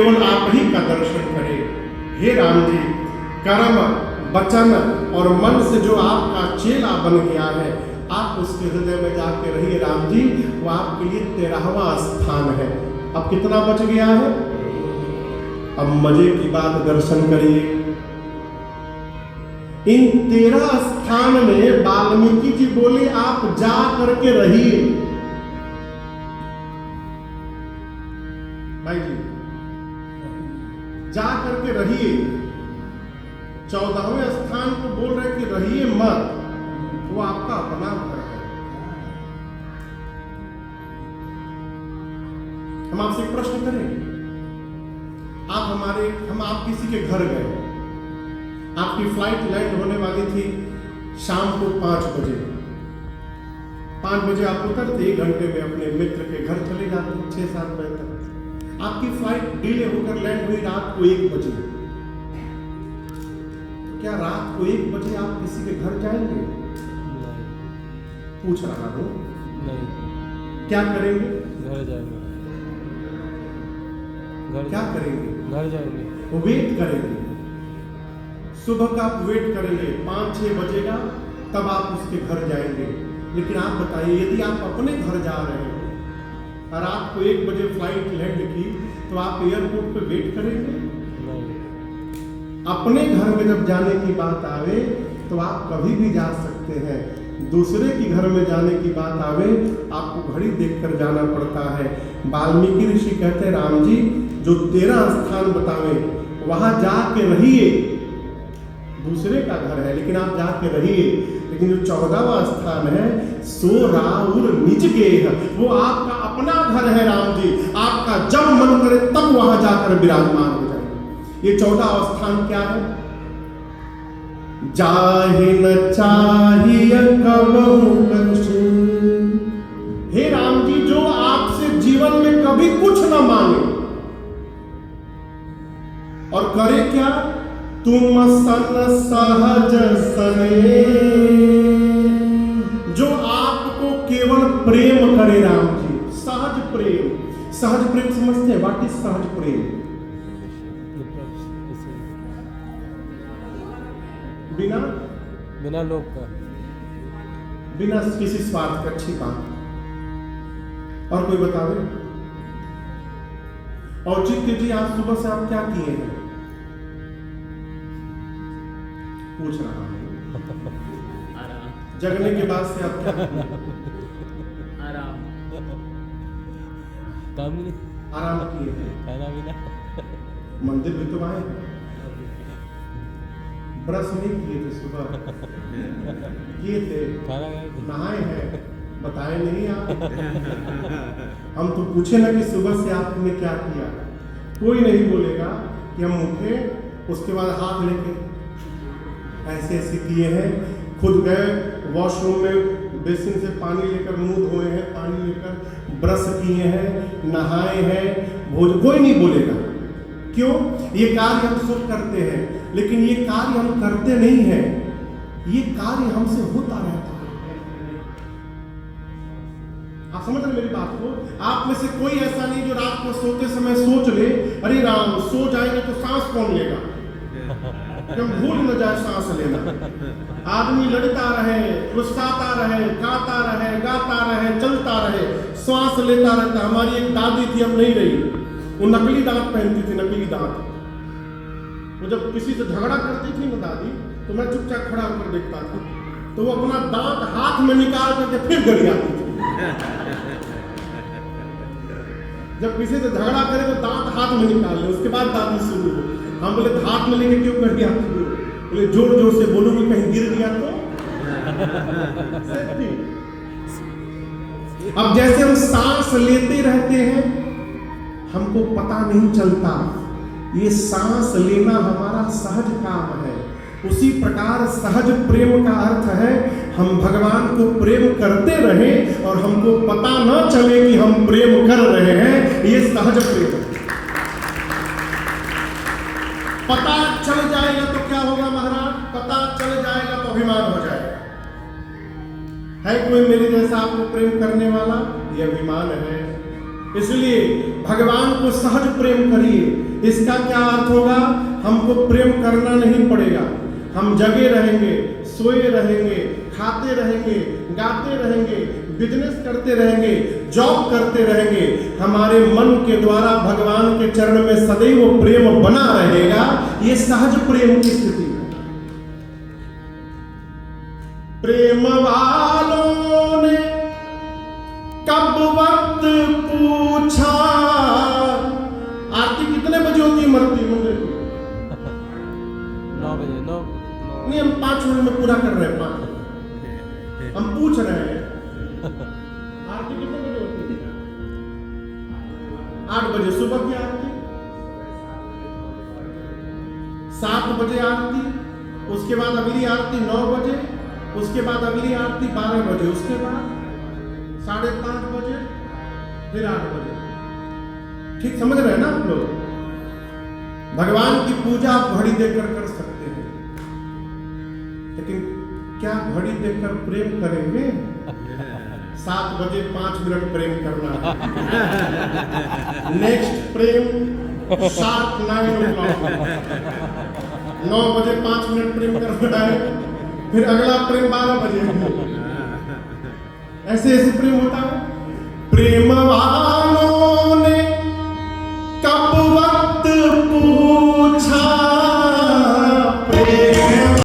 केवल आप ही का दर्शन करें। हे राम जी, कर्म, वचन और मन से जो आपका चेला बन गया है, आप उसके हृदय में जाके रहिए राम जी, वो आपके लिए 13वां स्थान है। अब कितना बच गया है? अब मजे की बात, दर्शन करिए। इन 13 स्थान में वाल्मीकि जी बोले आप जा करके रहिए। भाई जी, जा करके रहिए। 14वें स्थान को बोल रहे कि रहिए मत, वो आपका अपना घर है। हम आपसे एक प्रश्न करें, हम आप किसी के घर गए, आपकी फ्लाइट लैंड होने वाली थी शाम को 5 बजे। 5 बजे आप उतरते, 1 घंटे में अपने मित्र के घर चले जाते, 6-7 बजे तक आपकी फ्लाइट डिले होकर लैंड हुई रात को 1 बजे। क्या रात को 1 बजे आप किसी के घर जाएंगे? नहीं। पूछ रहा हूं, नहीं। क्या करेंगे? घर जाएंगे। क्या करेंगे? घर जाएंगे। वेट करेंगे। सुबह का आप वेट करेंगे, 5-6 बजेगा तब आप उसके घर जाएंगे। लेकिन आप बताइए, यदि आप अपने घर जा रहे हैं और आपको 1 बजे फ्लाइट लैंड की, तो आप एयरपोर्ट पे वेट करेंगे? अपने घर में जब जाने की बात आवे तो आप कभी भी जा सकते हैं। दूसरे के घर में जाने की बात आवे, आपको घड़ी देखकर जाना पड़ता है। वाल्मीकि ऋषि कहते हैं राम जी, जो 13 स्थान बतावे वहां जाके रहिए। दूसरे का घर है लेकिन आप जाके रहिए। लेकिन जो 14वां स्थान है, सो राउर निज गेह, वो आपका अपना घर है राम जी। आपका जब मन करे तब वहां जाकर विराजमान हो जाए। ये 14वां स्थान क्या है? जाहि न चाहिए कबहु कछु। हे राम जी, जो आपसे जीवन में कभी कुछ न मांगे और करे क्या? तुम सन सहज सने, जो आपको केवल प्रेम करे राम जी। सहज प्रेम, सहज प्रेम समझते हैं? व्हाट इज सहज प्रेम? बिना बिना लोभ का, बिना किसी स्वार्थ का, अच्छी बात। और कोई बतावे? औचित्य जी, आज सुबह से आप क्या किए हैं? पूछ रहा हूं। जगने के बाद से आप क्या किए? आराम। काम नहीं, आराम किए हैं। खाना पीना, मंदिर भी तो आए हैं। ब्रश नहीं किए थे सुबह? किए थे। नहाए हैं? बताए नहीं आप। हम तो पूछे ना कि सुबह से आपने क्या किया। कोई नहीं बोलेगा कि हम उठे उसके बाद हाथ लेके ऐसे ऐसे किए हैं, खुद गए वॉशरूम में बेसिन से पानी लेकर मुंह धोए हैं, पानी लेकर ब्रश किए हैं, नहाए हैं, भोज, कोई नहीं बोलेगा। क्यों? ये कार्य हम सब करते हैं, लेकिन ये कार्य हम करते नहीं हैं, ये कार्य हमसे होता रहता है। आप समझ रहे मेरी बात को? आप में से कोई ऐसा नहीं जो रात को सोते समय सोच ले, अरे राम, सो जाएंगे तो सांस कौन लेगा, जब भूल न जाए सांस लेना। आदमी लड़ता रहे, रुस्साता रहे, गाता रहे, गाता रहे, चलता रहे, श्वास लेता रहता। हमारी एक दादी थी, अब नहीं रही, वो नकली दांत पहनती थी, नकली दांत। वो जब किसी से झगड़ा करती थी ना दादी, तो मैं चुपचाप खड़ा होकर देखता था, तो वो अपना दांत हाथ में निकाल करके फिर गरियाती थी। जब किसी से झगड़ा करे तो दांत हाथ में निकाल ले, उसके बाद दादी शुरू हो। हम बोले हाथ में लेके क्यों गरियाती हो? बोले जोर जोर से बोलूंगी, कहीं गिर गया तो। अब जैसे हम सांस लेते रहते हैं, हमको पता नहीं चलता, ये सांस लेना हमारा सहज काम है। उसी प्रकार सहज प्रेम का अर्थ है हम भगवान को प्रेम करते रहें और हमको पता न चले कि हम प्रेम कर रहे हैं, ये सहज प्रेम है। पता चल जाएगा तो क्या होगा महाराज? पता चल जाएगा तो अभिमान हो जाएगा। है कोई मेरे जैसा आपको प्रेम करने वाला? ये अभिमान है। इसलिए भगवान को सहज प्रेम करिए। इसका क्या अर्थ होगा? हमको प्रेम करना नहीं पड़ेगा। हम जगे रहेंगे, सोए रहेंगे, खाते रहेंगे, गाते रहेंगे, बिजनेस करते रहेंगे, जॉब करते रहेंगे, हमारे मन के द्वारा भगवान के चरण में सदैव प्रेम बना रहेगा। ये सहज प्रेम की स्थिति है। प्रेम वालों ने कब वक्त पूछा, आरती कितने बजे होती है मरती मंदिर की? 9 बजे। 9 नहीं, हम 5 मिनट में पूरा कर रहे हैं। 5 हम पूछ रहे हैं आरती कितने बजे होती है? 8 बजे सुबह की आरती, 7 बजे आरती, उसके बाद अगली आरती 9 बजे, उसके बाद अगली आरती 12 बजे, उसके बाद 5:30 बजे, फिर 8 बजे। ठीक समझ रहे हैं ना आप लोग? भगवान की पूजा आप घड़ी देखकर कर सकते हैं, लेकिन क्या घड़ी देखकर प्रेम करेंगे? 7 बजे 5 मिनट प्रेम करना है। नेक्स्ट प्रेम शार्प 9 o'clock, 9 बजे 5 मिनट प्रेम करना है, फिर अगला प्रेम 12 बजे। ऐसे ऐसे प्रेम होता है। प्रेम